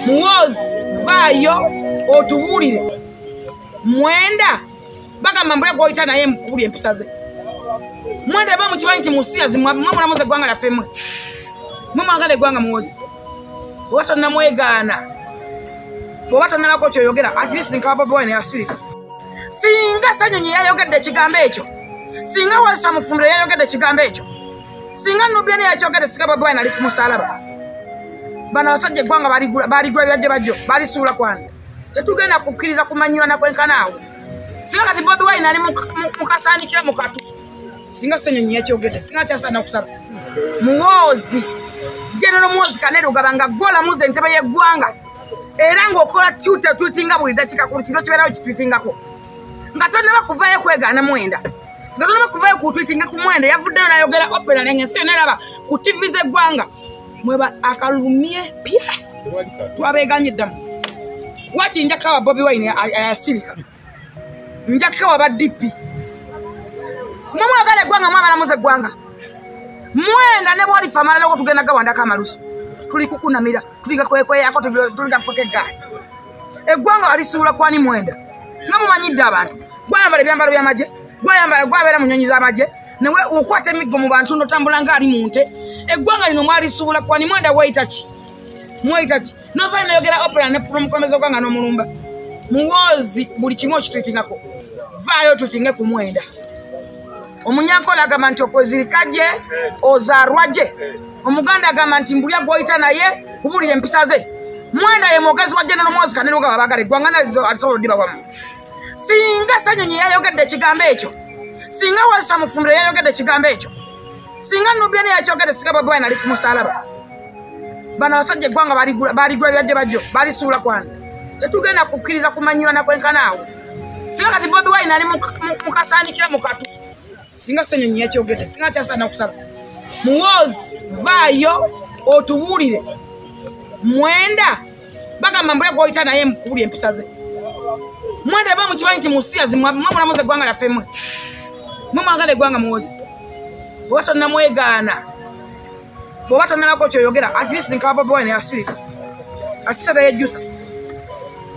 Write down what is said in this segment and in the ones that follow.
Muwozi vayo otubulire Mwenda bagamba mbula goyita naye mukubulye empisa ze Mwenda ba mukimanyi nti musiyazi mwamulamuze eggwanga lyaffe mmwe mwagala eggwanga Muwozi oba tonnamwegaana oba tonnabako kyoyogera at least nka Bobi Wine yasirika singa Ssenyonyi yayogedde ekigambo ekyo singa Walter Mufumire yayogedde ekigambo ekyo singa Nubian yakyogedde singa Bobi Wine ali ku musalaba bano abasajja eggwanga baligula byajje bajjo balisuula kwanda tetugenda kukkiriza kumanyulana kwenkanaawo singa kati Bobi Wine ali mukasaanikira mukatu singa Ssenyonyi yakyogedde singa kyasaana okusala Muwozi General Muwozi Kainerugaba nga gwolamuza entebe y'eggwanga era ng'okola tweetinga buli dakiika ku kiro kibeerawo kitweetingako nga tonnaba kuvaayo kwegaana Mwenda nga tonnaba kuvaayo kutweetinga ku Mwenda yavuddeyo n'ayogera opera nensi neraba ku TV z'eggwanga mweba akalumye pya twabeeganye ddamu waki njakawa Bobi Wine ayasirika njakawa ba DP mwagala eggwanga mwabalamuza eggwanga Mwenda ne bwali famalala ko tugenda gawandako amalusu tuli kukunamira tuliga kweyako tuliga foke gaali eggwanga alisuula kwani Mwenda nga mumanyidde abantu gwayambala ebyambalo by'amagye gwabeera mu nnyonyi z'amagye newe okwata emiggo mu bantu notambula nga ali mu nte eggwanga lino mwalisuula kwani Mwenda weyita ki novayo nayogera opera n'omukomeza eggwanga n'omulumba Muwozi buli kimu okitwetingako vaayo tutinge ku Mwenda Omunyankola agamba nti okwezirika gye ozaalwa gye Omuganda agamba nti mbulya gw'oyita naye kubulira empisa ze Mwenda ye mwogezi wa General Muwozi Kainerugaba baagala eggwanga nazo asobola oddibawamu singa Ssenyonyi yayogedde ekigambo ekyo singa Walter Mufumire yayogedde ekigambo ekyo singa Nubian yakyogedde singa Bobi Wine ali ku musalaba bano abasajja eggwanga baligula byajje bajjo balisuula kwanda tetugenda kukkiriza kumanyulana kwenkanaawo singa kati Bobi Wine ali mukasaanikira mukatu singa Ssenyonyi yakyogedde singa kyasaana okusala Muwozi vaayo otubulire Mwenda bagamba mbula goyita naye mukubulye empisa ze Mwenda ba mukimanyi nti musiyazi mwamulamuze eggwanga lyaffe mmwe mwagala eggwanga Muwozi oba tonnamwegaana oba tonnabako kyoyogera at least nka Bobi Wine yasirika asisa teyejjusa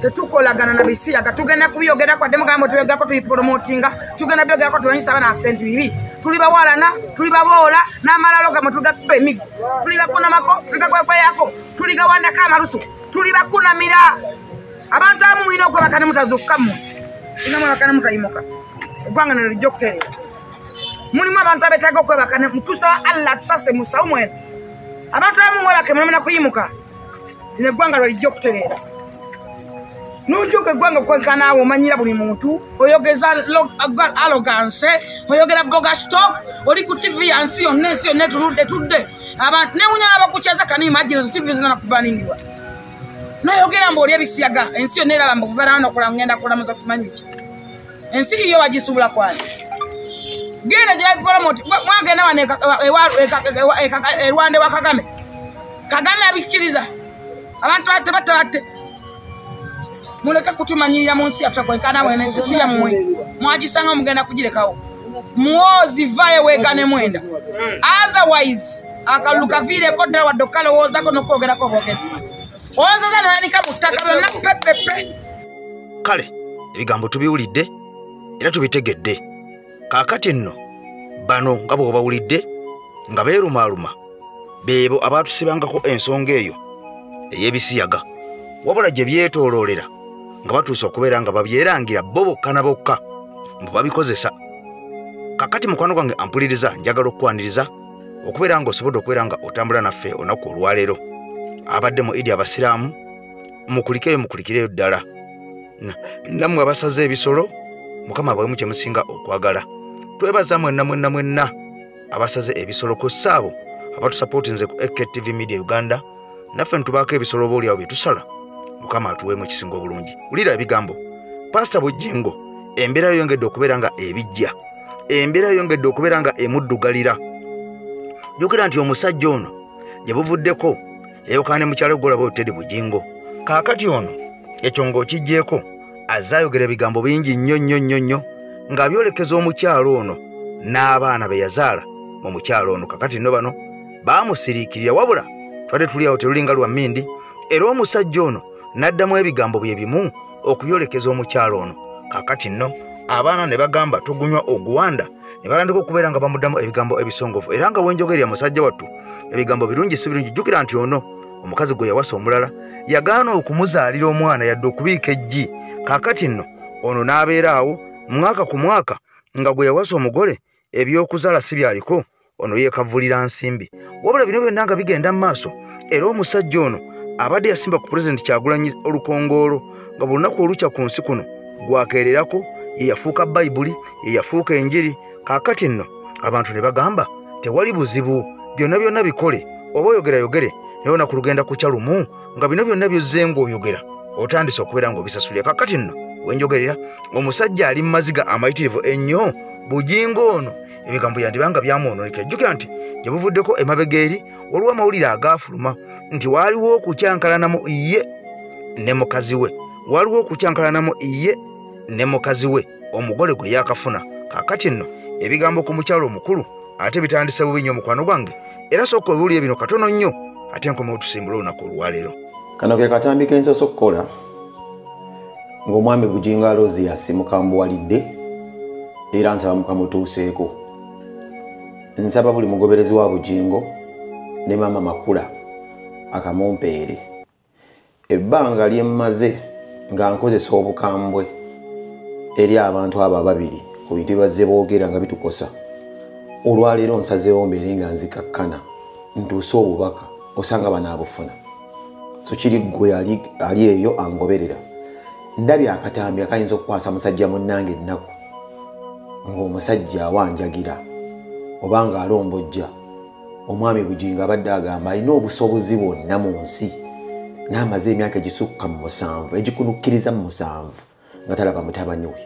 tetukolagana na bisiyaga tugenda kubiyogera kwa demugamba tuyogako tuyipromotinga tugenda byogerako tulanyisa abana affe nti bibi tuli bawalana tuli baboola n'amalalo gamwe tuligakuba emiggo tuligakunamako tuligakwekweyaako tuligawandako amalusu tuli bakunamira abantu abamu mulina okwebaka ne mutazuukuka mmwe singa mwebaka ne mutayimuka eggwanga nalyo lijja okutereera mulimu abantu abeetaaga okwebaka ne tusaba Allah tusase musawu mwene abantu abamu mwebake mulemena kuyimuka lino eggwanga lyo lijja okutereera Nujuka eggwanga kwenkanaawo omanyira buli muntu oyogeza arrogance oyogera boga stock oli ku TV yansi yonna etudde abantu newunya n'abakukyeza kani imagine zo TV zina nakubaningibwa noyogera mbu oli ebisiyaga ensi yonna eraba mbu kuva naano okola ngenda kulamuza simanyi ki ensi iyo bagisuubula kwani genda gye promote mwagenda wano Rwanda wa Kagame abikkiriza abantu batte muleke kutumanyirira mu nsi yaffe kwenkanaawo ensi si yammwe mwagisanga omugenda kugirekawo Muwozi vaayo weegane Mwenda otherwise akalulu kaviireko ddala wadde okukalowoozako n'okwogerako obwogezi owoozaza noyanika mu ttaka byonna kupepepe kale ebigambo tubiwulidde era tubitegedde kaakati nno bano nga bwe bawulidde nga beerumaaluma beebo abaatusibangako ensonga eyo ey'ebisiyaga wabula gye byetooloolera nga batuuse okubeera nga babyerangira bo bokka na bokka mbu babikozesa kakati mukwano gwange ampuliriza njagala okukwaniriza okubeera nga osobodde okubeera nga otambula naffe olunaku olwaleero abadde mu idi abasiraamu mukulikireyo ddala nammwe abasaze ebisolo mukama bwemu kye musinga okwagala twebaza mwenna abasaze ebisolo ku ssaabo abatusapootinze ku AKTV Media Uganda naffe ntubaako ebisolo obaoliawo bye tusala mukama atuweemu ekisinga obulungi wulira ebigambo Pastor Bujingo embeera yongedde okubeera nga ebijja embeera yongedde okubeera nga emuddugalira jjukira nti omusajja ono gye buvuddeko eyokaane mukyalo golaba Teddy Bujingo kaakati ono ekyo ng'okijjeeko azze ayogera ebigambo bingi nnyo nga byolekeza omukyalo ono n'abaana be yazaala mu mukyalo ono kakati nno bano baamusiriikirira wabula twadde tuli awo terulinga lwa mmindi era omusajja ono n'addamu ebigambo bye bimu okuyolekeza omukyalo ono. Kaakati nno abaana ne bagamba tugunywa oguwanda, ne balandika okubeera nga bamuddamu ebigambo ebisongovu. Era nga wenjogerera musajja wattu ebigambo birungi si birungi. Jjukira nti ono omukazi gwe yawasa omulala yagaana okumuzaalira omwana yadde okubiika eggi. Kaakati nno ono n'abeera awo mwaka ku mwaka nga gwe yawasa omugole ebyokuzaala si byaliko, ono yeekavulira nsimbi. Wabula bino byonna nga bigenda mu maaso, era omusajja ono abadde yasimba ku Pulezidenti Kyagulanyi olukongoolo nga buli lunaku olukya ku nsi kuno gwakeererako, ye yafuuka Bayibuli, ye yafuuka Enjiri. Kaakati nno abantu ne bagamba tewali buzibu, byonna byonna bikole, oba oyogere naye olunaku lugenda kukya lumu nga bino byonna byozze ng'oyogera otandise okubeera ng'obisasulira. Kaakati nno wenjogerera omusajja ali mu maziga amayitirivu ennyo. Bujingo ono ebigambo yandibanga byamwononeka. Jjukira nti gye buvuddeko emabega eri waliwo amawulire agaafuluma nti waaliwo okukyankalanamu ye ne mukazi we, waliwo okukyankalanamu ye ne mukazi we, omugole gwe yaakafuna. Kaakati nno ebigambo ku mukyalo omukulu ate bitandise bubi nnyo mukwano gwange, era sooka obiwulire bino katono nnyo ate nkoma otusimbula olunaku olwaleero. Kano ke katambi ke nsoso okukola ng'omwami Bujingo Alozias mukambuwalidde era nsaba mukamutuuseeko. Nsaba buli mugoberezi wa Bujingo ne Maama Makula akamumpeere. Ebbanga lye mmaze nga nkozesa obukambwe eri abantu abo ababiri ku bintu bazze boogera nga bitukosa. Olwaleero nsazeewo mbeere nga nzikakkana ntuuse obubaka osanga banaabufuna. So kiri ggwe ali eyo angoberera. Ndabye akatambi akayinza okukwasa musajja munnange ennaku ng'omusajja awanjagira obanga alombojja. Omwami Bujingo abadde agamba alina obusobozi bwonna mu nsi n'amaze emyaka egisukka mu 7 egikunukkiriza mu 7 nga talaba mutabani we,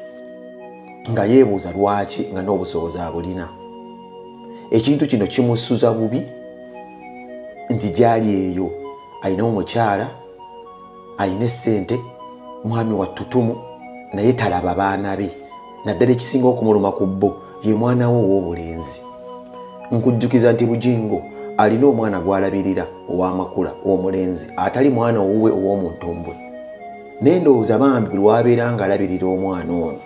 nga yeebuuza lwaki nga n'obusobozi abulina. Ekintu kino kimusuza bubi nti gyali eyo alina omukyala, alina essente, mwami wa ttutumu, naye talaba baana be. Naddala ekisinga okumuluma ku bbo ye mwana we ow'obulenzi. Nkujjukiza nti Bujingo alina omwana gw'alabirira ow'amakula ow'omulenzi, atali mwana owuwe ow'omuntumbwe. Naye ndowooza bambi buli wabeera nga alabirira omwana ono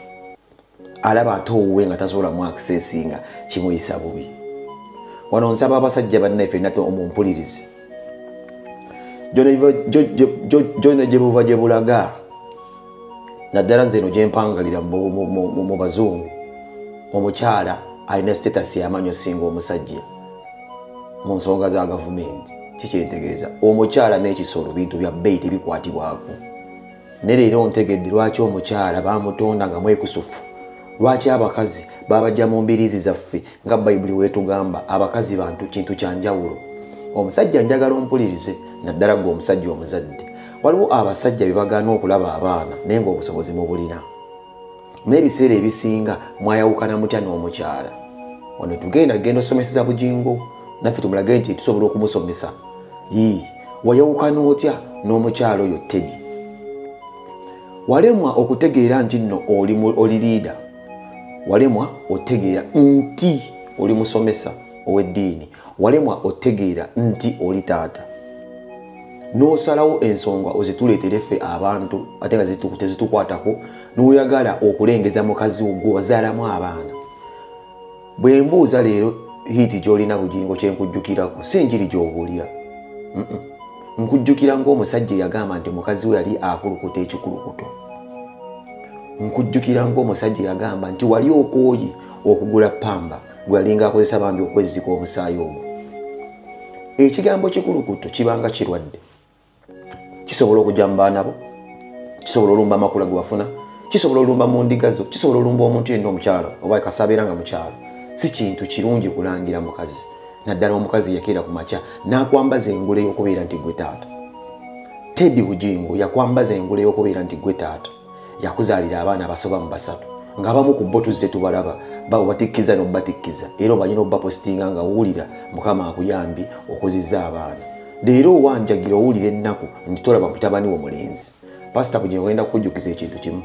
alaba ate owuwe nga tasobola mu akisesinga kimuyisa bubi. Wano nsaba abasajja bannaffe nnate omumpulirize. Jona gye buva gye bulaga naddala nze eno gye mpangalira mu bazungu, omukyala alina status yamanyo singa omusajja mu nsonga za gavumenti. Kikyentegeeza omukyala n'ekisolo bintu bya bbeeyi tebikwatibwako. Ne leero ntegedde lwaki omukyala baamutonda nga mwekusufu, lwaki abakazi babajja mu mbiriizi zaffe nga Bayibuli weetugamba abakazi bantu kintu kya njawulo. Omusajja njagala ompulirize, naddala gwe omusajja omuzadde. Waliwo abasajja be bagaana okulaba abaana naye ng'obusobozi mubulina. N'ebiseera ebisinga mwayawukana mutya n'omukyala. Wano tugenda osomeseza Bujingo naffe tumulage nti tusobola okumusomesa. Wayawukana otya n'omukyala oyo Teddy? Walemwa okutegeera nti nno oli liida, walemwa otegeera nti oli musomesa ow'eddiini, walemwa otegeera nti oli taata. N'osalawo ensonga ozituleetere ffe abantu ate nga tezitukwatako, n'oyagala okulengeza mukazi gwe wazaalamu abaana. Bwe mbuuza leero hiiti gy'olina Bujingo kye nkujjukirako si njiri gy'obuulira. Nkujjukira ng'omusajja yagamba nti mukazi we yali akulukuta ekikulukuto. Nkujjukira ng'omusajja yagamba nti wali okooye okugula pamba gwe yalinga akozesa bambi okwezika omusaayi ogwo. Ekigambo kikulukuto kibanga kirwadde. Kisobola okujja mu baana bo, kisobola olumba amakula ge wafuna, kisobola olumba mu ndiga zo, kisobola olumba omuntu yenna omukyalo oba kasabeera nga mukyalo. Si kintu kirungi kulangira mukazi, naddala omukazi yakeera ku makya n'akwambaza engule y'okubeera nti gwe taata. Teddy Bujingo yakwambaza engule y'okubeera nti gwe taata. Yakuzaalira abaana basoba mu 3 ng'abamu ku bo tuzze tubalaba batikkiza n'obatikkiza era omanyi n'obapositinga nga owulira Mukama akuyambi okuzizza abaana. Leero wanjagira owulira ennaku nti tolaba mutabani wo mulenzi. Pastor Bujingo ngenda kukujjukiza ekintu kimu.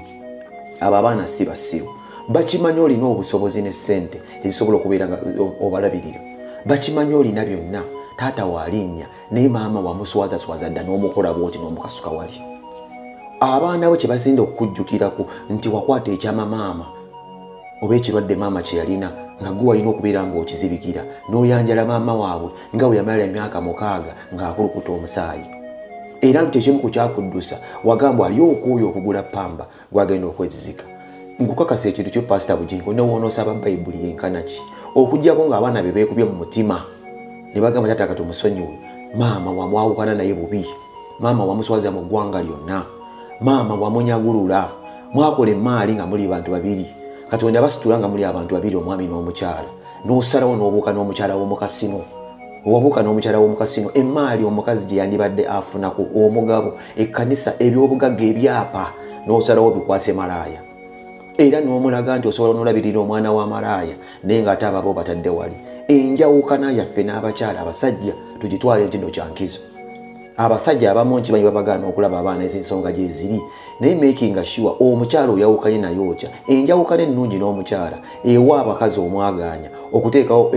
Abo abaana si basiru. Bakimanyi olina obusobozi n'essente ezisobola okubeera nga obalabirira. Bakimanyi olina byonna taata walinnya naye maama wamuswazaswaza dda n'omukola bwoti n'omukasuka wali. Abaana bo kye basinda okukujjukirako nti wakwata ekyama maama oba ekirwadde maama kye yalina nga gwe walina okubeera ng'okizibikira n'oyanjala maama waabwe nga bwe yamala emyaka 6 ng'akulukuta omusaayi. Era nti ekimu ku kyakuddusa wagamba alyoka oyo okugula pamba gwagenda okwezizika. Nkukakasa ekintu kyo Pastor Bujingo ne woonoosaba Bayibuli yenkana ki okuggyako ng'abaana be beekubye mu mutima ne bagamba taata kati omusonyiwe. Maama wamwawukana naye bubi, maama wamuswaza mu ggwanga lyonna, maama wamunyagulula, mwakola emaali nga muli bantu babiri, Katonda basitula nga muli abantu babiri, omwami n'omukyala, n'osalawo n'obuuka n'omukyala w'omukasino. Wabuuka n'omukyala w'omukasino, emaali omukazi gye yandibadde afunako omugabo, ekkanisa, ebyobugagga, ebyapa, n'osalawo bikwase malaaya. Era n'omulaga nti osobola n'olabirira omwana wa malaaya naye ng'ate ababo batadde wali. Enjawukana yaffe n'abakyala abasajja tugitwale nti nno kyankizo. Abasajja abamu nkimanyi babagaana okulaba abaana ez'ensonga gye ziri, naye making sure omukyala oyawukanye naye otya. Enjawukana ennungi n'omukyala ewa abakazi omwagaanya okuteekawo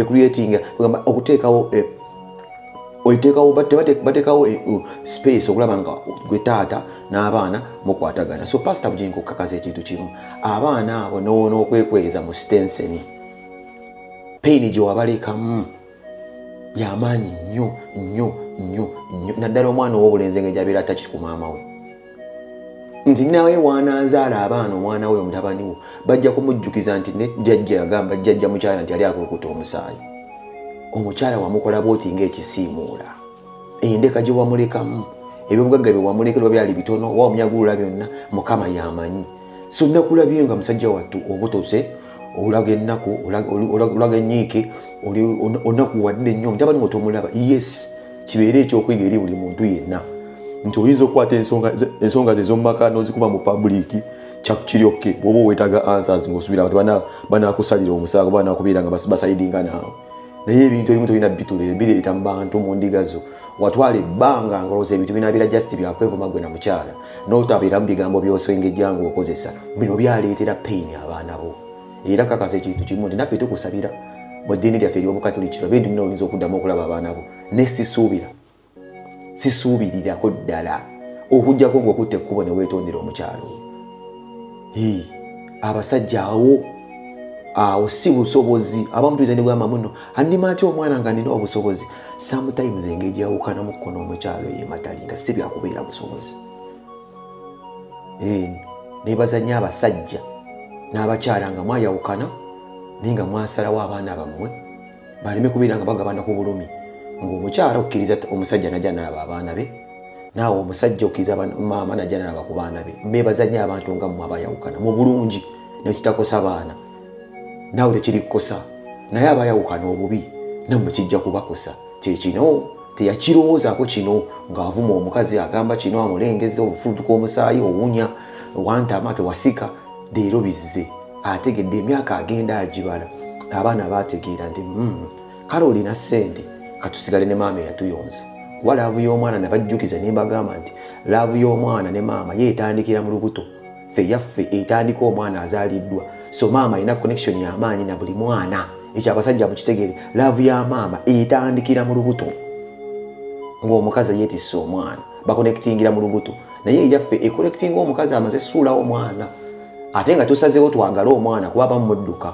bateekawo space okulaba nga gwe taata n'abaana mukwatagana. So Pastor Bujingo okukakaza ekintu kimu, abaana abo n'okwekweza mu stenseni paini gye wabalekamu y'amaanyi nnyo naddala omwana ow'obulenzi nga gyabeera taki ku maama we nti nawe waanaazaala abaana omwana we omutabani wo bajja kumujjukiza nti ne jjajja yagamba jjajja mukyala nti ali akulukuta omusaayi. Omukyala wamukola bwoti ng'ekisiimuula, endeka gye wamulekamu, ebyobugagga bye wamulekera byali bitono, wamunyagulula byonna, Mukama y'amanyi. So nakulabye nga musajja wattu obutose olaga ennaku olaga ennyiike onakuwadde nnyo mutabani wo tomulaba. Yes, kibeere ekyokuyiga eri buli muntu yenna nti oyinza okukwata ensonga ze ez'omumaka n'ozikuba mu public kyakiryokke bw'oba weetaaga answers ng'osuubira abantu banaakusalira omusango banaakubeera nga basayidinga naawe. Naye ebintu ebimu tolina bitulire bireeta mu bantu mu ndiga zo. Watwala ebbanga ng'olowooza ebintu binaabira just byakwevuma gwe na mukyala n'otabeeramu bigambo by'osengejja ng'okozesa. Bino byaleetera pain abaana bo. Era kakasa ekintu kimu nti naffe tukusabira mu ddiini lyaffe ery'Obukatoliki tulabe nti nno oyinza okuddamu okulaba abaana bo. Ne sisuubirirako ddala okuggyako ng'okutta ekkubo ne weetondera omukyalo. Abasajja awo si busobozi. Abamu tuyiza ne bwama muno annima atya omwana nga nina obusobozi. Sometimes engeri gyawukanamu kko n'omukyalo yematali nga si byakubeera busobozi. Neebaza nnyo abasajja n'abakyala nga mwayawukana naye nga mwasalawo abaana bammwe baleme kubeera nga bagabana ku bulumi, ng'omukyala okkiriza omusajja najja nalaba abaana be, naawe omusajja okkiriza maama najja nalaba ku baana be. Mbeebaza nnyo abantu nga mmwe abayawukana mu bulungi nekitakosa baana. Naawe tekiri kukosa, naye abayawukana obubi nammwe kijja kubakosa. Kyekino teyakirowoozaako kino ng'avuma omukazi agamba kino amulengeza obufulutuka omusaayi owunya wantama tewasika. Leero bizze ategedde emyaka agenda agibala. Abaana baategeera nti kale olina ssente katusigale ne maama eyatuyonza. Kuba laavu y'omwana ne bajjukiza ne mbagamba nti laavu y'omwana ne maama yeetandikira mu lubuto. Ffe yaffe etandika omwana azaaliddwa. So maama alina connection y'amaanyi na buli mwana. Ekyo abasajja mukitegeere, laavu ya maama etandikira mu lubuto. Ng'omukazi yeetisse omwana bakonectingira mu lubuto, naye yaffe ekolektinga omukazi amaze suulawo omwana. Ate nga tusazeewo twagala omwana kuba bamudduka.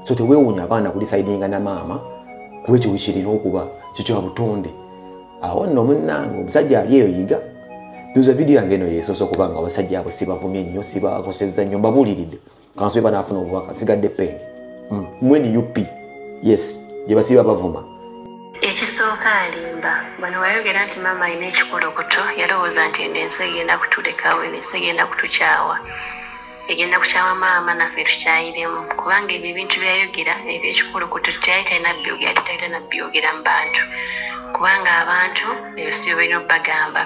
So teweewuunya abaana kulisaidinga na maama kuba ekyo wekirina okuba kikyo butonde. Awo nno munnange omusajja ali eyo yiga. Nduza vidiyo yange eno yeesoose okuba nga abasajja abo sibavumye nnyo sibakosezza nnyo mbabuuliridde kansobe banaafuna obubaka sigadde peni mweni UP yes gye basiba bavuma. Ekisooka alimba bano wayogera nti maama alina ekikolokoto yalowooza nti ensi egenda kutulekawo ensi egenda kutukyawa egenda kukyawa maama naffe tukyayiremu kubanga ebyo ebintu byayogera ebyekikolokoto tyali talina byogera talina byogera mu bantu kubanga abantu ebyo si byo balina obbagamba.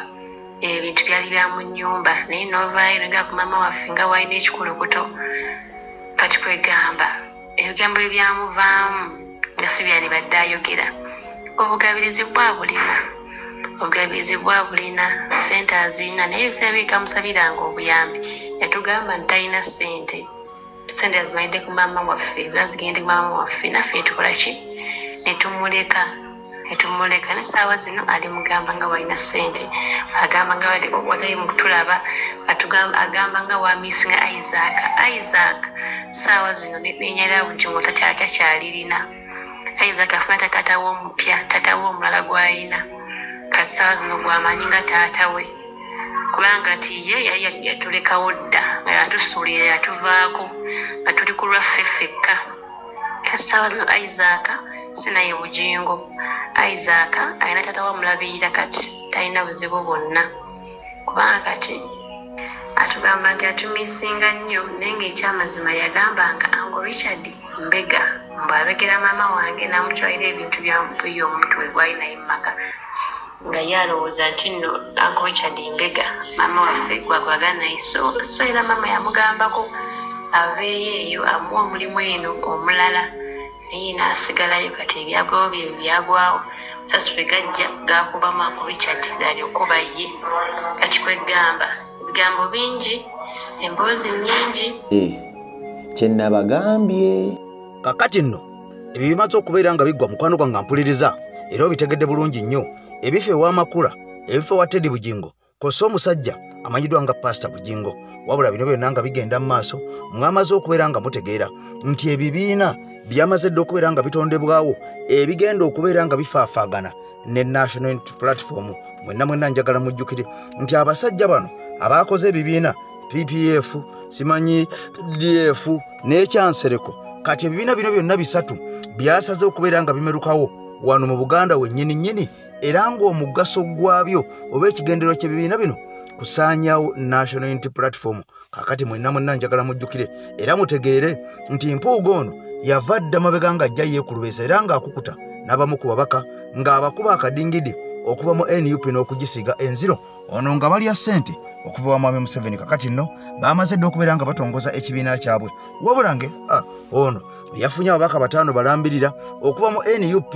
Ebintu byali bya mu nnyumba naye novaayo nga ku maama waffe nga walina ekikolokoto kati kwegamba ebigambo ebyamuvaamu nga si byali badde ayogera. Obugabirizi bwa bulina ssente azirina naye ebiseera bikamusabiranga obuyambi yatugamba nti talina ssente azimalidde ku maama waffe ziba zigende ku maama waffe naffe tukola ki ne tumuleka etumuleka n'essaawa zino ali mugamba nga walina ssente agamba nga wali mutulaba agamba nga wamisinga Isaac ssaawa zino nenyera bugingo takyalirina Isaac afuna tatawo omupya tatawo omulala gw'alina kati ssaawa zino gwamanyi nga taata we kubanga nti ye yali yatulekawo dda nga yatusuulira yatuvaako nga tuli ku lwaffe ffekka kati ssaawa zino Isaac sinaye bugingo Isaac alina taata wamulabirira kati talina buzibu bwonna kubanga kati atugamba nti atumisinga nnyo naye ng'ekyamazima yagambanga Uncle Richard Mbega mbwabegera maama wange namutwalira ebintu byampuyo omutwe gwalinaye mumaka nga yalowooza nti nno Uncle Richard Mbega maama waffe gwakolagana naye so era maama yamugambako aveeyo eyo amuwa omulimu eno omulala naye n'asigalayo kati ebyagwawo bye byagwawo tasfe gajja gakubamu Uncle Richard galyokuba ye kati kwegamba ebigambo bingi emboozi nnyingi kyenabagambye kakati nno ebyo bimaze okubeera nga biggwa mukwano gwange mpuliriza era obitegedde bulungi nnyo ebifo ew'amakula ebifo ewa Teddy Bugingo kosa omusajja amanyiddwa nga Pastor Bugingo wabula bino byonna nga bigenda mu maaso mwamaze okubeera nga mutegeera nti ebibiina byamaze dde okubeera nga bitondebwawo ebigenda okubeera nga bifaafaagana ne National Unity Platform mwenna njagala mujjukire nti abasajja bano abaakoze ebibiina PPF simanyi DF n'ekyansereko kati ebibiina bino byonna bisatu byasaze okubeera nga bimerukawo wano mu Buganda wennyini era ng'omugaso gwabyo oba ekigendererwa ky'ebibiina bino kusaanyawo National Unity Platform. Kakati mwenna njagala mujjukire era mutegeere nti Mpuuga ono yava dda mabega ng'ajja yeekulubeesa era ng'akukuta n'abamu ku babaka ng'abakuba akadingidi okuva mu NUP n'okugisiga enziro ono nga balya ssente okuva wa Mwami Museveni. Kakati nno baamaze dda okubeera nga batongoza ekibiina kyabwe wabulange ono yafunye ababaka 5 balambirira okuva mu NUP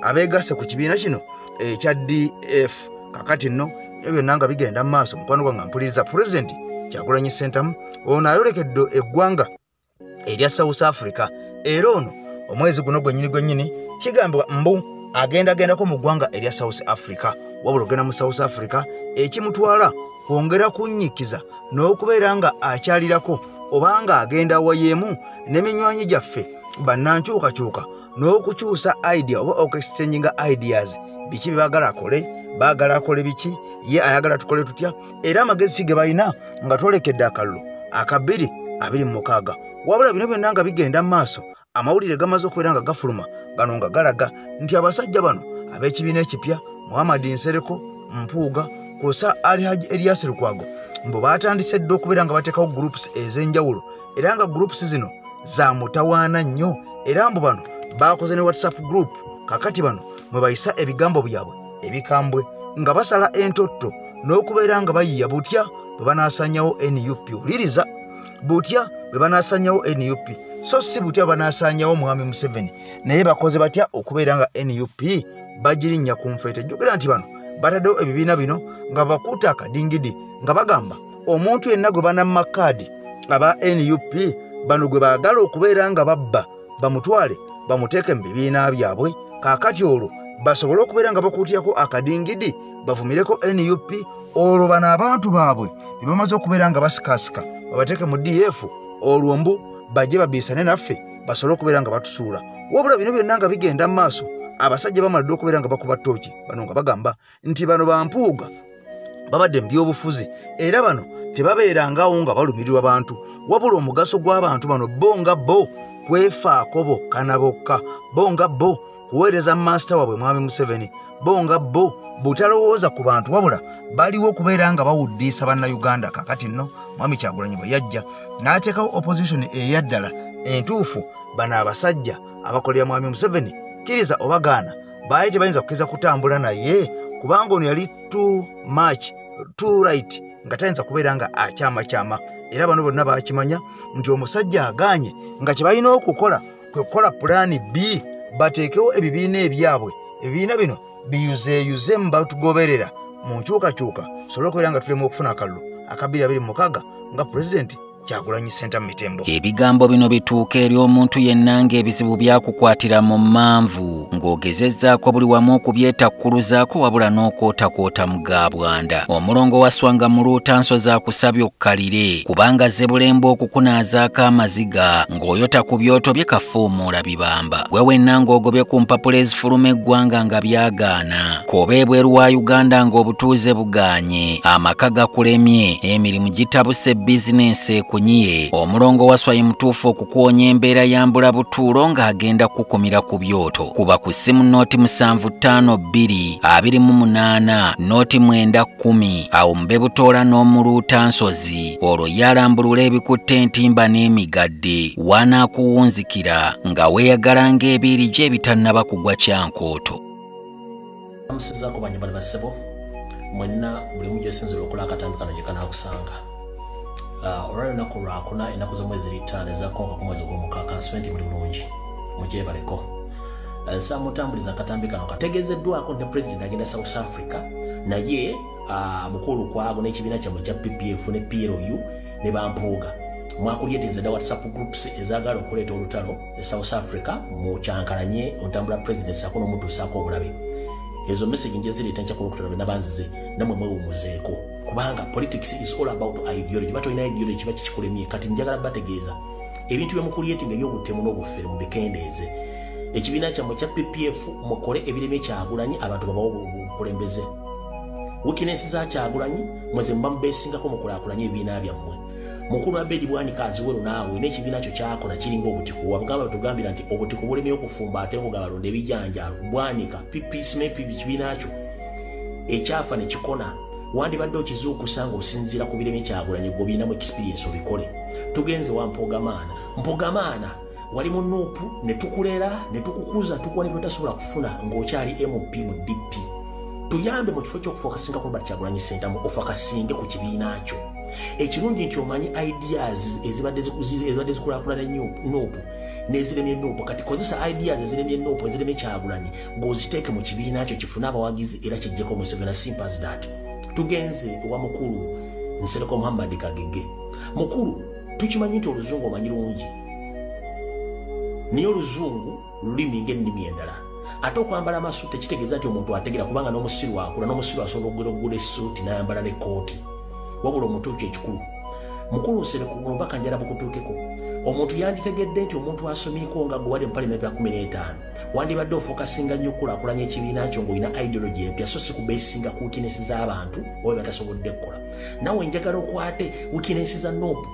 abeegasse ku kibiina kino ekya DF. Kakati nno byonna nga bigenda mu maaso mukwano gwange mpuliriza Pulezidenti Kyagulanyi Ssentamu ono ayolekedde eggwanga erya South Africa era ono omwezi guno gwennyini kigambibwa mbu agendagendako mu ggwanga erya South Africa wabula ogenda mu South Africa ekimutwala kwongera kunnyikiza n'okubeera nga akyalirako obanga agenda wayeemu n'eminywanyi gyaffe bannankyukakyuka n'okukyusa idea oba okexchanginga ideas biki baagala akole biki ye ayagala tukole tutya era amagezi ge balina nga twolekedde akalulu akabiri 26 wabula bino byonna nga bigenda mu maaso amawulire gamaze okubeera nga gafuluma gano nga galaga nti abasajja bano ab'ekibiina ekipya Muhammad Nsereko Mpuuga kosa Ali Haji Elias Lukwago mbo batandise dde okubeera nga bateekawo groups ez'enjawulo era nga groups zino za mutawaana nnyo era mbo bano bakoze ne WhatsApp group. Kakati bano mwe bayisa ebigambo byabwe ebikambwe nga basala entotto n'okubeera nga bayiya butya bwe banaasanyawo NUP. Uliriza butya bwe banaasanyawo NUP so si butya banaasanyawo Mwami Museveni naye bakoze batya okubeera nga NUP bagirinnya ku nfeete. Jjukira nti bano bataddewo ebibiina bino nga bakuuta akadingidi nga bagamba omuntu yenna gwe banamma kaadi aba NUP bano gwe baagala okubeera nga babba bamutwale bamuteeke mu bibiina byabwe. Kaakati olwo basobole okubeera nga bakuutyako akadingidi bavumireko NUP olwo bano abantu baabwe ne bamaze okubeera nga basikaasika babateeke mu DF olwo mbu bajje babiisane naffe basobole okubeera nga batusuula. Wabula bino byonna nga bigenda mu maaso abasajja bamalidde okubeera nga bakuba ttooki bano nga bagamba nti bano bampuuga babadde mu byobufuzi era bano tebabeerangawo nga balumirirwa bantu wabula omugaso gw'abantu bano bo nga bo kwefaako bokka na bokka bo nga bo kuweereza master waabwe Mwami Museveni bo nga bo butalowooza ku bantu wabula baliwo okubeera nga bawuddiisa bannayuganda. Kakati nno Mwami Kyagulanyi bwe yajja n'ateekawo opposition eyaddala entuufu bano abasajja abakolera Mwami Museveni kkiriza obagaana baali tebayinza kukkiriza kutambula naye kubanga ono yali too much too right nga tayinza kubeera nga akyamakyama era bano bonna bakimanya nti omusajja agaanye nga kye balina okukola kwe kukola pulaani B bateekewo ebibiina ebyabwe ebibiina bino biyuzeeyuze mu batugoberera mu nkyukakyuka sobola okubeera nga tulemu okufuna akalulu 26 nga Pulezidenti Kyagulanyi Center Mitembo. Ebigambo bino bituuka eri omuntu yenna ng'ebizibu byakukwatira mu manvu ng'ogezezzaako buli wamu okubyetakkuluzaako wabula n'okootakoota mu Gabwanda. Omulongo wa Swanga mu Luutansozi akusabye okkalire kubanga Zebulembe okukunaazaako amaziga ng'oyota ku byoto bye kafuumuula bibamba. Gwe wenna ng'ogobye ku mpapula ezifuluma eggwanga nga byagaana. Koba ebweru wa Uganda ng'obutuuze bugaanye. Amaka gakulemye, emirimu gitabuse bizinensi kunyiye. Omulongo wa Swai mutuufu okukuwonya embeera ya mbulabutuulo ng'agenda kukumira ku byoto. Kuba ku ssimu nooti 7552 28 nooti 910 awo mube butoola n'omu Luutansozi olwo yalambulula ebikutte entimba n'emigadde wanaakuwunzikira nga weeyagala ng'ebiiri gye ebitannaba kugwa Kyankooto. Amusizaako banyabali bassebo mwenna buli mu gyesinzira okola akatambi kano gye kanaakusanga. Olw'olunaku lwakuna ennaku z'omwezi 5 ezaakonka ku mwezi gw'omukaaga nswenti muli bulungi mugyebaleko. Nsa mutambuliza akatambi kano kategeezeddwako ne President agenda South Africa naye mukulu kwago n'ekibiina kyammwe kya PPF ne PLU ne bampuuga mwakulyeteeza dda WhatsApp groups ezaagala okuleeta olutalo e South Africa mukyankalanye ontambula President sako n'omutuusaako obulabe. Ezo message nje ziri tencha kulukutalo nabanzize namwe mwewumuzeeko kubanga politics is all about ideology. Batolina ideology kiba kikulemye kati njagala bategeeza ebintu byemukulyetinga ebyobutemu n'obufere mu bikendeeze. Ekibiina kyammwe kya PPF mukole ebireme Kyagulanyi abantu babawo obukulembeze. Weakness za Kyagulanyi mweze mbambesingako mukulaakulanye ebibiina byammwe. Mukulu Abedi Bwanika aziwero naawe n'ekibiina kyo kyakola kiringa obutiku. Wabugamba tugambira nti obutiku buleme okufumba ate bugabalonda ebijanjaalo. Bwanika PPSMP kibiina kyo ekyafa ne kikona. Wandibadde okizuukusa ng'osinziira ku bireme Kyagulanyi gobinamu experience obikole. Tugenze wa Mpogamaana wali mu Nuupu ne tukulera ne tukukuza tukuwa ne totasobola kufuna ng'okyali MP mu DP. Tuyambe mu kifo ky'okufokasinga ku Robert Kyagulanyi Center mu ofakasinge ku kibiina kyo. Ekirungi nti omanyi ideas ezibadde zikulaakulana Nuupu n'eziremye Nuupu kati kozesa ideas eziremye Nuupu eziremye Kyagulanyi ng'oziteeke mu kibiina kyo kifune abawagizi era kijjeko Museveni simpas that. Tugenze wa mukulu Nsereko Muhammad Kagege. Mukulu tukimanyi nti oluzungu omanyi lungi. Niyo oluzungu lulimi ng'ennimi endala. Ate okwambala amasuuti tekitegeeza nti omuntu ategeera kubanga n'omusiru akula n'omusiru asobola okugula essuuti n'ayambala n'ekkooti. Wabula omutuuki ekikulu. Mukulu Nsereko Mubaka njala bukutuukeko. Omuntu yanditegedde nti omuntu asomyeko nga gwe wali mu Parliament ya 15 wandibadde ofokasinga nnyo okulaakulanya ekibiina kyo ng'olina ideology empya so si kubeesinga ku weakness z'abantu oba batasobodde kukola. Nawe njagala okwate weakness za Nuupu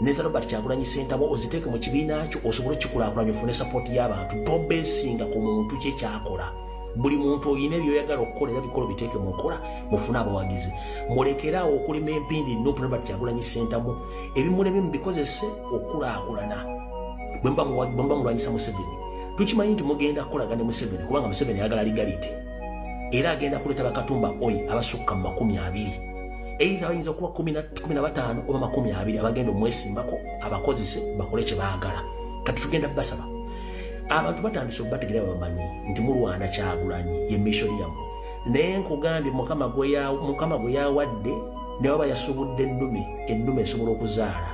neza Robert Kyagulanyi Center bo oziteeke mu kibiina kyo osobole kikulaakulanya ofune support y'abantu tobeesinga ku muntu kye kyakola. Buli muntu oyina ebyoyagala okukola era bikolo biteeke mu nkola mufune abawagizi. Mulekeraawo okulima empindi Nuupu Robert Kyagulanyi Center mu ebimuleme mubikozese okulaakulana. Bwe mba mulwanyisa Museveni tukimanyi nti mugenda kukolagana Museveni kubanga Museveni ayagala legality era agenda kuleeta bakatumba oyi abasukka mu 20 either bayinza okuba 15 oba 20 abagenda omwesimbako abakozese bakole kye baagala. Kati tugenda basaba abantu batandise okubategeera bamanyi nti mulwana Kyagulanyi ye mission yammwe naye nkugambye mukama gwe yawadde ne baba yasobodde ennume esobola okuzaala.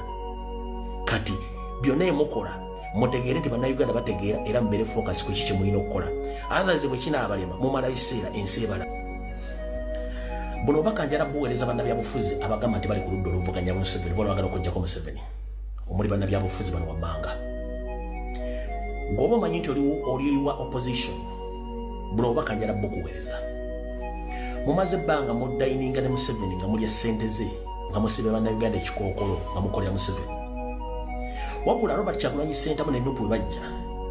Kati byonna emukola mutegeere nti bannayuganda bategeera era mbeere focus ku kiki mulina okukola. Otherwise bwe kinaabalema mumala biseera ensi ebala. Buno Baka njala buweereza bannabyabufuzi abagamba nti bali ku ludda oluvuganya Museveni bona bagala okujjako Museveni omuli bannabyabufuzi bano wammanga. Gobo manyi nti oliwa opposition buno Baka njala bukuweereza. Mumaze ebbanga muddayininga ne Museveni nga mulya ssente ze nga musibe bannayuganda ekikookolo nga mukolera Museveni. Wabula Robert Kyagulanyi Center ne Nuupu bajja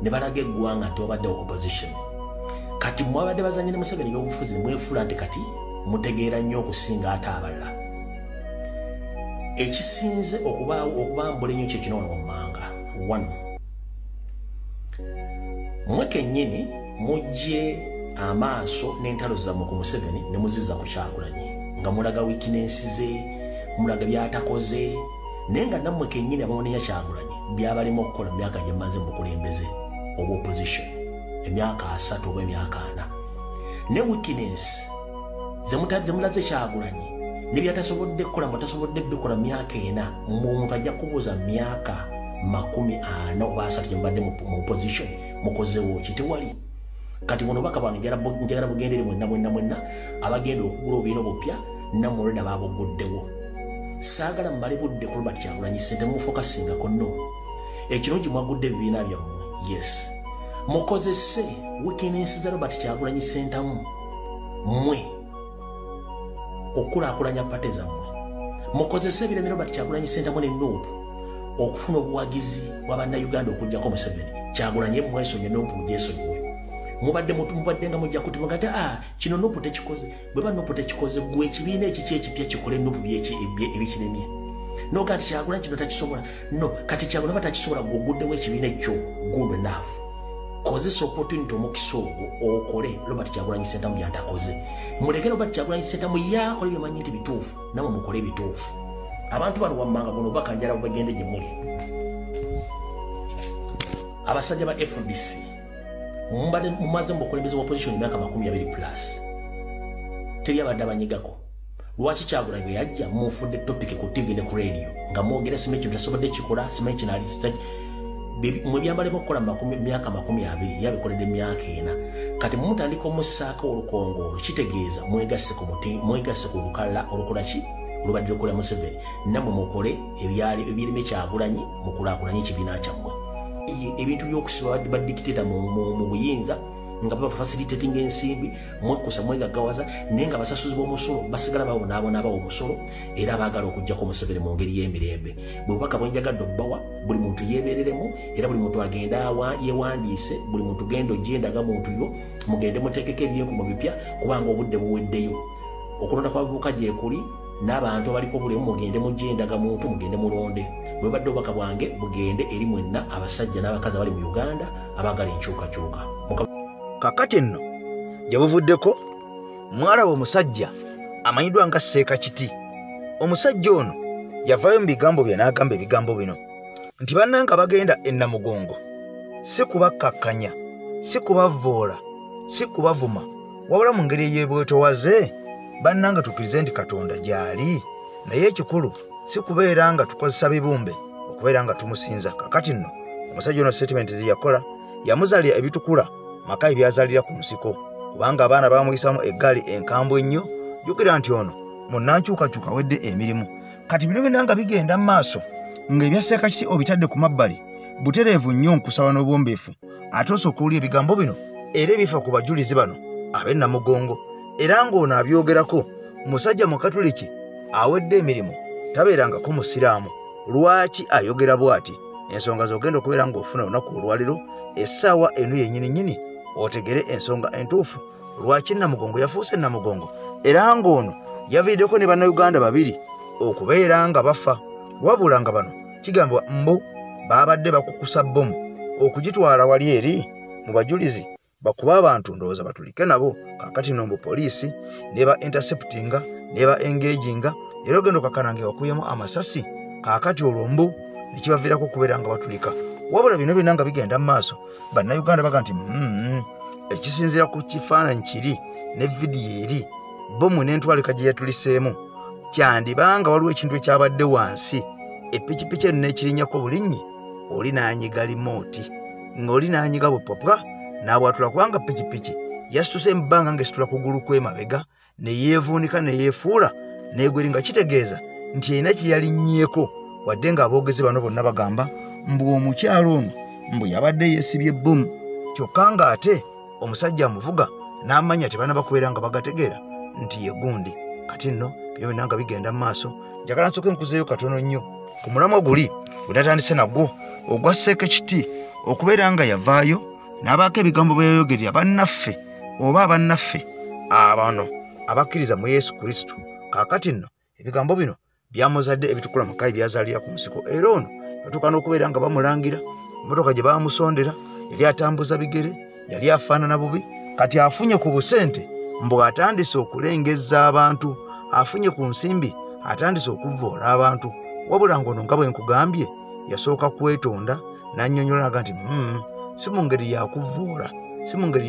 ne balaga eggwanga nti wabadde opposition. Kati mwabadde bazanye ne Museveni ebyobufuzi ne mwefula nti kati mutegeera nnyo okusinga ate abalala. Ekisinze okubambula ennyo kye kino wano wammanga. 1 mwe kennyini mujje amaaso n'entalo zammwe ku Museveni ne muzizza ku Kyagulanyi nga mulaga weakness ze mulaga byatakoze naye nga nammwe kennyini abamunenya Kyagulanyi byabalema okukola mu myaka gye mmaze mu bukulembeze oba opposition emyaka 3 oba emyaka 4 ne weakness zemulaze Kyagulanyi ne byatasobodde kukola mutasobodde bikola myaka 4 omuntu ajja kubuuza myaka 40 oba 30 gyembadde mu position mukozewo kitewali kati muno baka bwange njagala bugendere mwenna abagenda okugula obiina obupya namulonda baboguddewo saagala mmale budde ku Robert Kyagulanyi Ssentamu mufokasingako nno ekirungi mwagudde ebibiina byammwe yes mukozese weakness za Robert Kyagulanyi Ssentamu mmwe okulaakulanya pate zammwe mukozese ebireme Robert Kyagulanyi Ssentamu ne Nuupu okufuna obuwagizi bw'abannayuganda okugjako Museveni Kyagulanyi mwesonye Nuupu mugyesonyiwe mubadde nga mujja kutima kati kino Nuupu tekikoze bwe ba Nuupu tekikoze gwe ekibiina ekiki ekipya kikole Nuupu ebikiremye no kati Kyagulanyi kino takisobola no kati Kyagulanyi batakisobola gwoguddewo ekibiina ekyo good enough kozesa opportunity omukisa ogwo okole Robert Kyagulanyi Ssentamu byatakoze muleke Robert Kyagulanyi Ssentamu yakole byemanyi nti bituufu namwe mukole ebituufu abantu bano wammanga buno bakanjala bagende gye muli abasajja ba FDC mumaze mubukulembeze bwa opposition emyaka 20+ teri abadde abanyigako lwaki Kyagulanyi bwe yajja mufudde topic ku TV ne ku radio nga mwogera simanyi kintu tasobodde kikola simanyi kinali mwe byambalemu okukola myaka 20 yabikoledde emyaka 4 kati mumutandika omussaako olukongolo kitegeeza mwegasse ku lukala olukolaki olubadde lukola Museveni nammwe mukole ebirime Kyagulanyi mukulaakulanye ekibiina kyammwe ebintu by'okusiba badikiteta mu buyinza nga baba facilitating ensimbi mwekusa mwegaggawaza naye nga basasuzi b'omusolo basigala babonaabona abawa omusolo era baagala okugjako Museveni mu ngeri y'emirembe bwe bubaka bwenjagadde obbawa buli muntu yeebereremu era buli muntu agenda yewandiise buli muntu genda ojendaga muntu yo mugende muteekeko ebyenkumo bipya kubanga obudde buweddeyo okulonda kwavuuka gyekuli n'abantu abaliko bulemu mugende mujendaga muntu mugende mulonde bwe badde obubaka bwange bugende eri mwenna abasajja n'abakazi abali mu Uganda abaagala enkyukakyuka kakati nno gyebuvuddeko mwalaba omusajja amanyiddwa nga Seeka Kiti omusajja ono yavaayo mu bigambo bye n'agamba ebigambo bino nti bannanga bagenda e Namugongo si kubakkakkanya si kubavvoola si kubavuma wabula mu ngeri ey'ebwetowaze bannanga tukkirize nti Katonda gy'ali naye ekikulu si kubeera nga tukozesa bibumbe okubeera nga tumusinza kakati nno omusajja ono statement ze yakola yamuzaalira ebitukula maka ebyazaalira ku nsiko kubanga abaana bamuyisamu eggaali enkambwe ennyo jjukira nti ono munnankyukakyuka wedde emirimu kati bino byonna nga bigenda mu maaso ng'ebya Seeka Kiti obitadde ku mabbali butereevu nnyo nkusaba n'obwombeefu ate osooka owulira ebigambo bino era ebifa ku bajulizi bano ab'e Namugongo era ng'ono abyogerako musajja mukatuliki awedde emirimu tabeerangako musiraamu lwaki ayogera bw'ati ensonga z'ogenda okubeera ng'ofuna olunaku olwaliro essaawa eno yennyininyini otegere ensonga entuufu lwaki Namugongo yafuuse Namugongo era ng'ono yaviiddeko ne bannayuganda babiri okubeera nga bafa wabula nga bano kigambwa mbu baabadde bakukusa bbomu okugitwala wali eri mu bajulizi bakuba abantu ndowooza batulike nabo kakati nombu poliisi ne ba interceptinga ne ba engaginga era ogenda okakanange wakuyemu amasasi kakati olwo mbu nekibaviirako okubeera nga batulika wabula bino byonna nga bigenda mu maaso bannayuganda baga nti ekisinziira ku kifaananyi kiri ne vidiyo eri bomu n'entwalika gye yatuliseemu kyandibanga waliwo ekintu ekyabadde wansi epikipiki eno n'ekirinyako bulinnyi oli n'anyiga limooti ng'oli n'anyiga bupapwa n'abwatula kubanga pikipiki yasituse mu bbanga ng'esitula kugulu kw'emabega ne yeevuunika ne yeefuula n'egweri nga kitegeeza nti erina kye yalinnyeeko wadde ng'aboogezi bano bonna bagamba mbu omukyalo ono mbu yabadde yeesibye bbomu kyokka ng'ate omusajja amuvuga n'amanya tebanaba kubeera nga bagategeera nti ye gundi kati nno byo byonna nga bigenda mu maaso njagala nsooke nkuzeeyo katono nnyo ku mulamwa guli gwe natandise nagwo ogwa Seeka Kiti okubeera nga yavaayo n'abaako ebigambo bye yayogerera bannaffe oba abannaffe abano abakkiriza mu Yesu Kristo kaakati nno ebigambo bino byamuzadde ebitukula maka ebyazaalira ku nsiko era ono batuuka n'okubeera nga bamulangira emmotoka gye baamusondera yali atambuza bigere yali afaanana bubi kati afunye ku busente mbu atandise okulengeza abantu afunye ku nsimbi atandise okuvvoola abantu wabula ng'ono nga bwe nkugambye yasooka kwetonda n'annyonnyola naga nti si mu ngeri yakuvvoola si mu ngeri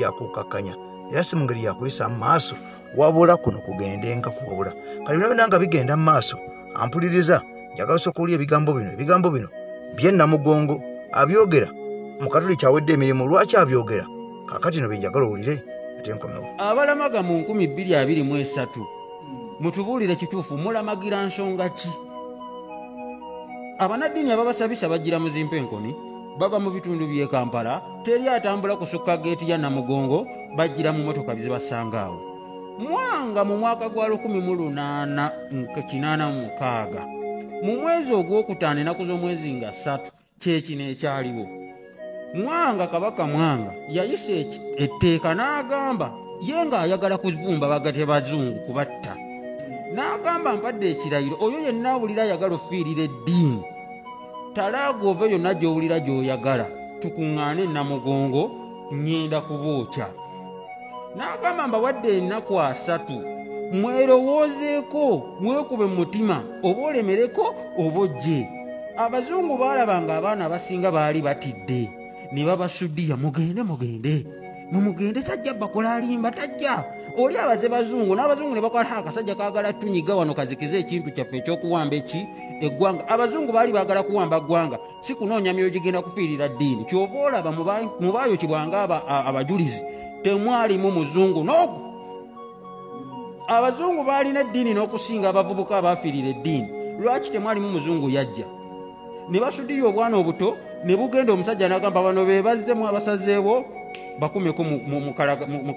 yakukakkanya era si mu ngeri yakuyisa mu maaso wabula kuno kugendenga kuwabula kale bino nga bigenda mu maaso ampuliriza njagala osooka oli ebigambo bino bye Namugongo abyogera mu Katuli kyawedde emirimu lwaki abyogera kaakati no benjagala owulire ate nkomewo. Abalamaga mu 2023 mutubuulire kituufu mulamagira nsonga ki? Abanaddiini ababasabisa bajjira mu Zimpenkoni bava mu bitundu by'e Kampala teri atambula kusukka geeti ya Namugongo bajjira mu motoka bizibasanga awo. Mwanga mu mwaka gwa 1886 mu mwezi ogwokutaano ennaku z'omwezi nga 3 kyekino ekyaliwo. Mwanga Kabaka Mwanga yayisa etteeka n'agamba ye ng'ayagala kuvumba bagate bazungu kubatta. N'agamba mpadde ekirayiro oyo yenna awulira ayagala ofiirira eddiini talaaga ove yonna gy'owulira gy'oyagala tukuŋŋaane e Namugongo ngenda kubookya. N'agamba mbawadde ennaku 3 mwerowoozeeko mwekube mu mutima oba olemereko oba ojje. Abazungu baalabanga abaana abasinga baali batidde ne babasuddiya mugende mumugende tajja bakola alimba tajja oli abaze bazungu n'abazungu ne bakola akasajja kaagala tunyiga wano kazikize ekintu kyaffe ekyokuwamba eggwanga. Abazungu baali baagala kuwamba ggwanga si kunoonya myoyo gigenda kufiirira ddiini. Kyova olaba mu baayokibwanga abajulizi temwalimu muzungu n'ogu. Abazungu baalina eddiini n'okusinga abavubuka abaafiirira eddiini. Lwaki temwalimu muzungu yajja? Ne basudiyo obwana obuto ne bugenda omusajja n'agamba bano be bazzemu abasazeewo bakumeko mu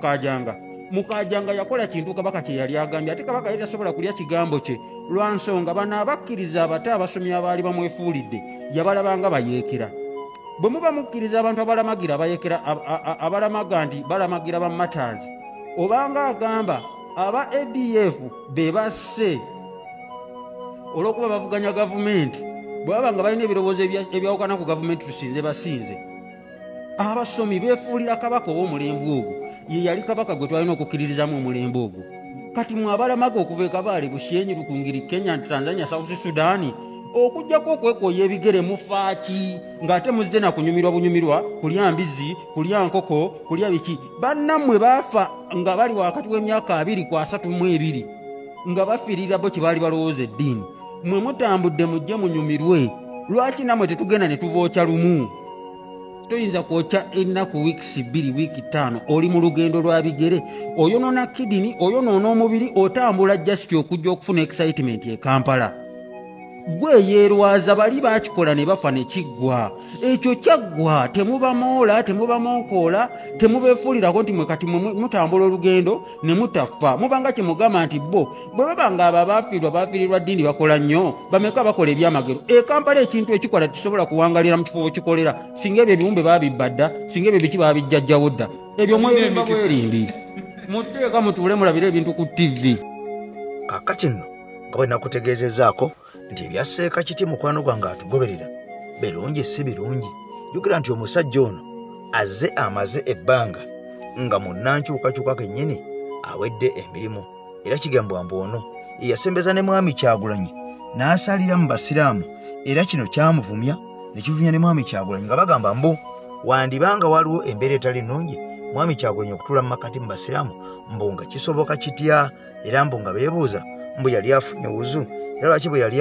Kaajanga. Mu Kaajanga yakola kintu Kabaka kye yali agambye ate Kabaka yali tasobola kulya kigambo kye lwa nsonga bano abakkiriza abato abasomi abaali bamwefuulidde yabalabanga bayeekera. Bwe muba mukkiriza abantu abalamagira bayeekera abalamaga nti balamagira ba Matters obanga agamba aba ADF be basse olw'okuba bavuganya gavumenti bwe baba nga balina ebirowoozo ebyawukana ku gavumenti tusinze basinze. Abasomi beefuulira Kabaka ow'omulembe ogwo ye yali Kabaka gwe twalina okukkiririzamu omulembe ogwo. Kati mwabalamaga okuva e Kabale Bushenyi Rukungiri Kenya Tanzania South Sudan okujjako okwekooya ebigere mufaaki ng'ate muzze na kunyumirwa bunyumirwa kulya mbizi kulya nkoko kulya biki. Bannammwe baafa nga bali wakati w'emyaka 2 nga bafiirira bo kye baali balowooza eddiini. Mwe mutambudde mujje munyumirwe. Lwaki nammwe tetugenda ne tuvookya lumu? Toyinza kwokya ennaku weeks 2 wiiki 5 oli mu lugendo lwa bigere oyonoona kidini oyonoona omubiri otambula just okujja okufuna excitement e Kampala. Gwe yeerwaza bali baakikola ne bafa ne kiggwa. Ekyo kyaggwa temuba moola temuba monkoola temubeefuulirako nti mwe kati mutambula olugendo ne mutaffa. Mubanga kye mugamba nti bo bwe babanga abo baafiirirwa ddiini bakola nnyo bameka bakola ebyamagero. E Kampala ekintu ekikola tusobola kuwangalira mu kifo kikolera singa ebyo ebiwumbe baabibadda singa ebyo biki baabijjajjawo dda. Ebyo mwebimba bwerimbi muteeka mutuule mulabire ebintu ku TV. Kaakati nno nga bwe nakutegeezezaako nti ebyaseeka kiti mukwano gwange atugoberera birungi si birungi. Jjukira nti omusajja ono azze amaze ebbanga nga munnankyukakyuka kennyini awedde emirimu era kigambwa mbu ono yeyasembeza ne mwami Kyagulanyi n'asalira mu basiraamu era kino kyamuvumya ne kivumya ne mwami Kyagulanyi nga bagamba mbu wandibanga waliwo embeera etali nnungi mwami Kyagulanyi okutuula mu makati mu basiraamu mbu nga kisoboka kitya era mbu nga beebuuza mbu yali afunye wuzu era lwaki bwe yali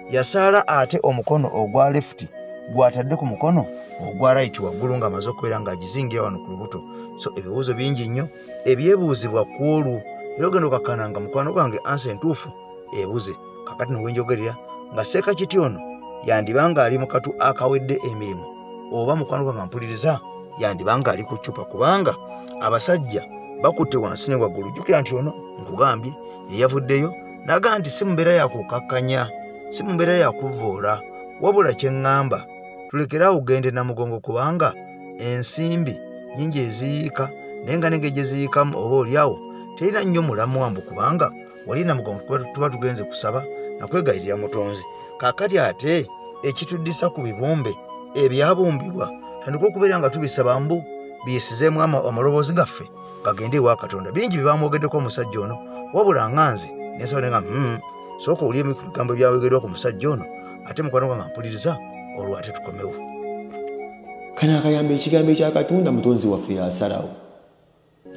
yasaala ate omukono ogwa lefuti gw'atadde ku mukono ogwa right waggulu ng'amaze okubeera ng'agizingira wano ku lubuto. So ebibuuzo bingi nnyo ebyebuuzibwa ku olwo era ogenda okakkana nga mukwano gwange ansa entuufu ebuze. Kakati noweenjogerera nga seeka kiti ono yandibanga ali mu katu akawedde emirimu oba mukwano gwange mpuliriza yandibanga ali ku ccupa kubanga abasajja bakutte wansi ne waggulu. Jjukira nti ono nkugambye ye yavuddeyo naga nti si mbeera yakukakkanya si mbeera yakuvoola wabula kye ŋŋamba tulekerawo ugende Namugongo kubanga ensimbi nyingi eziyiika naye nga nenge gye ziyiikamu oba oliawo terina nnyo mulamu wambu kubanga wali Namugongo tuba tugenze kusaba nakwegayirira mutonzi. Kaakati ate ekituddisa ku bibumbe ebyabumbibwa tandika okubeera nga tubisaba mbu biyisizeemu amaloboozi gaffe gagende ewa Katonda. Bingi bye bamwogeddeko omusajja ono wabula ŋŋanze nensaba nenga sooka oli ebigambo ebyawegeddwa ku musajja ono ate mukwano gwange mpuliriza olwo ate tukomewo. Kano akayamba ekigambo ekya Katonda mutonzi waffe yasalawo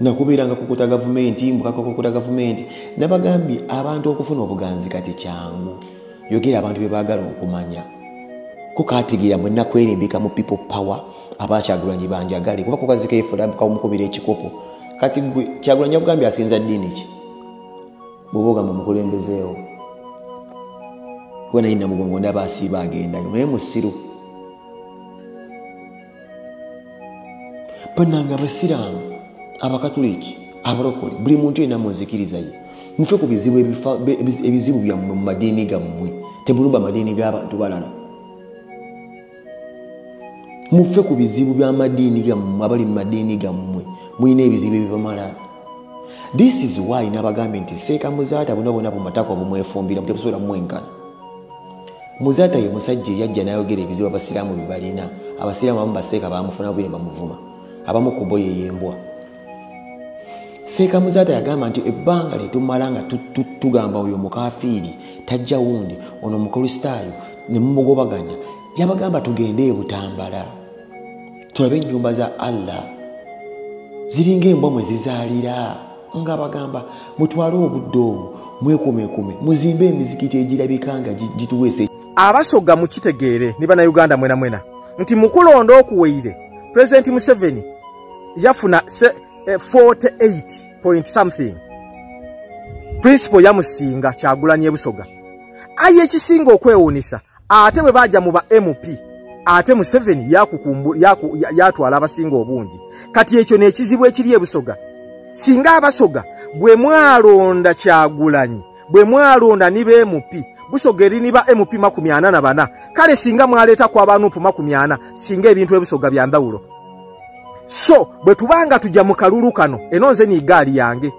nakubeeranga kukuta gavumenti mbukaka kukuta gavumenti nabagambye abantu okufuna obuganzi kati kyangu yogera abantu be baagala okumanya kukategeera mwenna kwerimbika mu people power Kyagulanyi banjagale kuba kukazika efula mukubira ekikopo kati gwe Kyagulanyi akugambye asinza ddiini ki boboga mu mukulembezeewo wena ina mugongo ndaba asiiba agendayo naye musiru bannanga abasiraamu abakatuliki abarokole buli muntu yenna muzikiriza ye mufe ku ebizibu byammwe mu madiini gammwe temulumba madiini g'abantu balala mufe ku bizibu by'amadiini gammwe abali mu madiini gammwe mulina ebizibu ebibamala. This is why nabagambye nti seeka muzaata bonna bumatako bumwefumbira mutebusobola mwenkana. Muzaata ye musajja yajja n'ayogera ebizibu abasiraamu bye balina. Abasiraamu abamu baseeka baamufuna bwire bamuvuma abamu ku bo yeyembwa. Seeka muzaata yagamba nti ebbanga lyetumala nga tugamba oyo mukafiiri tajja wundi ono mukristaayo ne mumugobaganya yabagamba tugende ebutambala tulabe ennyumba za Allah ziringa embwa mwe zizaalira nga bagamba mutwale obudde obwo mwekuumekuume muzimbe emizikiti egirabika nga gituweesa. Abasoga mukitegeere ne bannayuganda mwena nti mukulonda okuweire President Museveni yafuna 48 point something principal yamusinga Kyagulanyi Busoga aye ekisinga okwewunisa ate bwe bajja mu ba MP ate Museveni yatwala abasinga obungi. Kati ekyo n'ekizibu ekiri e Busoga. Singa abasoga bwe mwalonda Kyagulanyi bwe mwalonda nibe MP Busoga erini ba MP 44 kale singa mwaleta kwa abantu 40 singa ebintu ebisoga bya ndawulo. So bwe tubanga tujja mu kalulu kano enonze ni gaali yange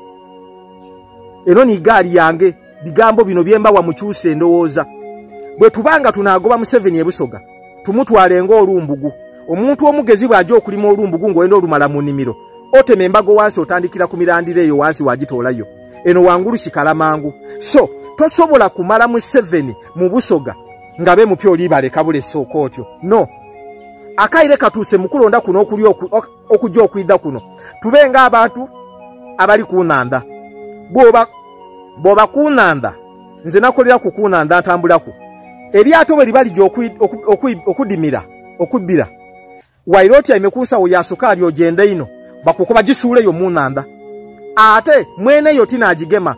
eno ni gaali yange bigambo bino byemba wa mukyuse ndowooza bwe tubanga tunagoba Museveni e Busoga tumutwale ng'olumbugu omuntu omugezi bw'ajja okulima olumbugu ng'oyenda olumala mu nnimiro otema embago wansi otandikira ku mirandira eyo wansi wagitoolayo eno wangulu kikala mangu. So tosobola kumala Museveni mu Busoga nga be mupya oli baleka bulesooka otyo no akaire katuuse mukulonda kuno okujja okwidda kuno tubenga abantu abali kunanda bwoba kunanda nze nakolera ku kunanda ntambulako eryato bwe libalijja okudimira okubbira wairoti imekusa uyasukali ogenda ino bakukoba gisuuleyo munanda ate mwene yo tinagigema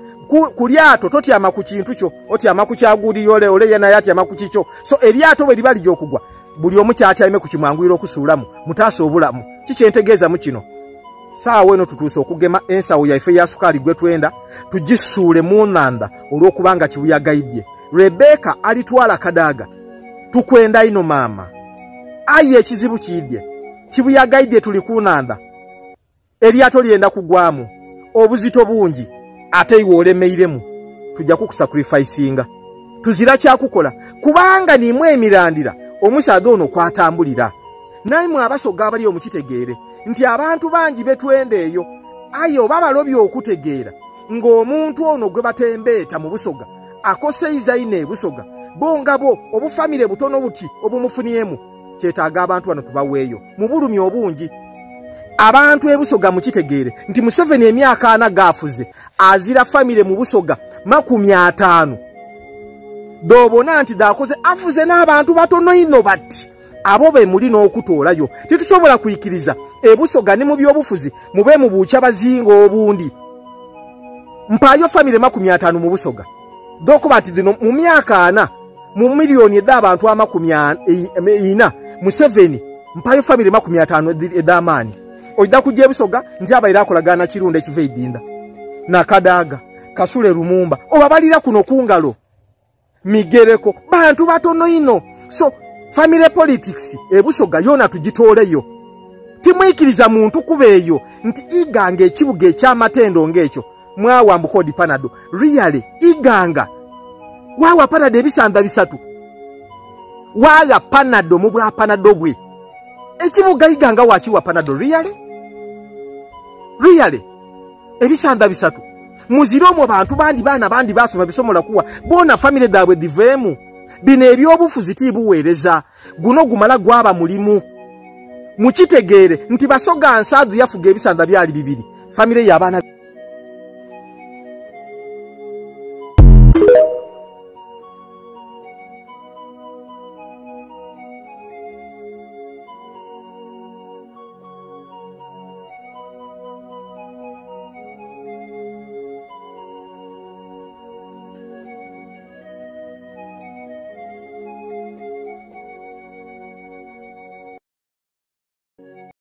kulyato totyama ku kintu kyo otyama ku kyaguli ole yena yatyama ku kicho. So eryato bwe libalijja okugwa buli omu kyatyame ku kimwangwira okusuulamu mutaasa obulamu kikyentegeeza mu kino saawa eno tutuuse okugema ensawo yaife ya sukali gwe twenda tugisuule munanda olw'okubanga kibuyagaidye. Rebeka alitwala Kadaga tukwenda ino maama aye ekizibu kidye kibuyagaidye tuli kunanda eryato lyenda kugwamu obuzito bungi ate iwe olemeiremu tujja kukusacrificinga tuzira kyakukola kubanga nimwe emirandira omusaadde ono kwatambulira naimwe abasoga abali omukitegeere nti abantu bangi betwendeeyo aye oba balobye okutegeera ng'omuntu ono gwe batembeeta mu Busoga akoseiza ine Busoga bongabo obufamire butono buti obumufuniemu kyetaaga abantu wano tubaweeyo mu bulumi obungi. Abantu e Busoga mukitegeere nti Museveni emyaka 4 gafuze azira famire mu Busoga 50 dobona nti dakoze afuze n'abantu batono ino bati abo be muli n'okutoolayo titusobola kuyikiriza e Busoga ne mu byobufuzi mube mu buukya bazinga obundi mpayo famire 50 mu Busoga doko bati dino mu myaka 4 mu miliyoni ed'abantu 40 Museveni mpayo famire 50 ed'amaani ojja kujja e Busoga nti abaira akolagana kirunda ekiva edinda na Kadaga Kasule Lumumba obabalira kuno kungalo migereko bantu batono ino. So family politics e Busoga yona tugitooleyo timwikiriza muntu kubeeyo nti iganga ekibuga ekyamatendo ng'ekyo mwawambuka odi Panado really iganga wawa Panado ebisanda bisatu wala Panado mu bwa Panado bwe ekibuga iganga wakiwa Panado really ebisanda bisatu muziromo bantu bandi bana bandi basoma bisomola kuwa bona family dawe divemu bino ebyobufuzi tibuweereza guno gumala gwaba mulimu mukitegeere nti Basoga Nsaadu yafuga ebisanda byali 2 famire y'abaana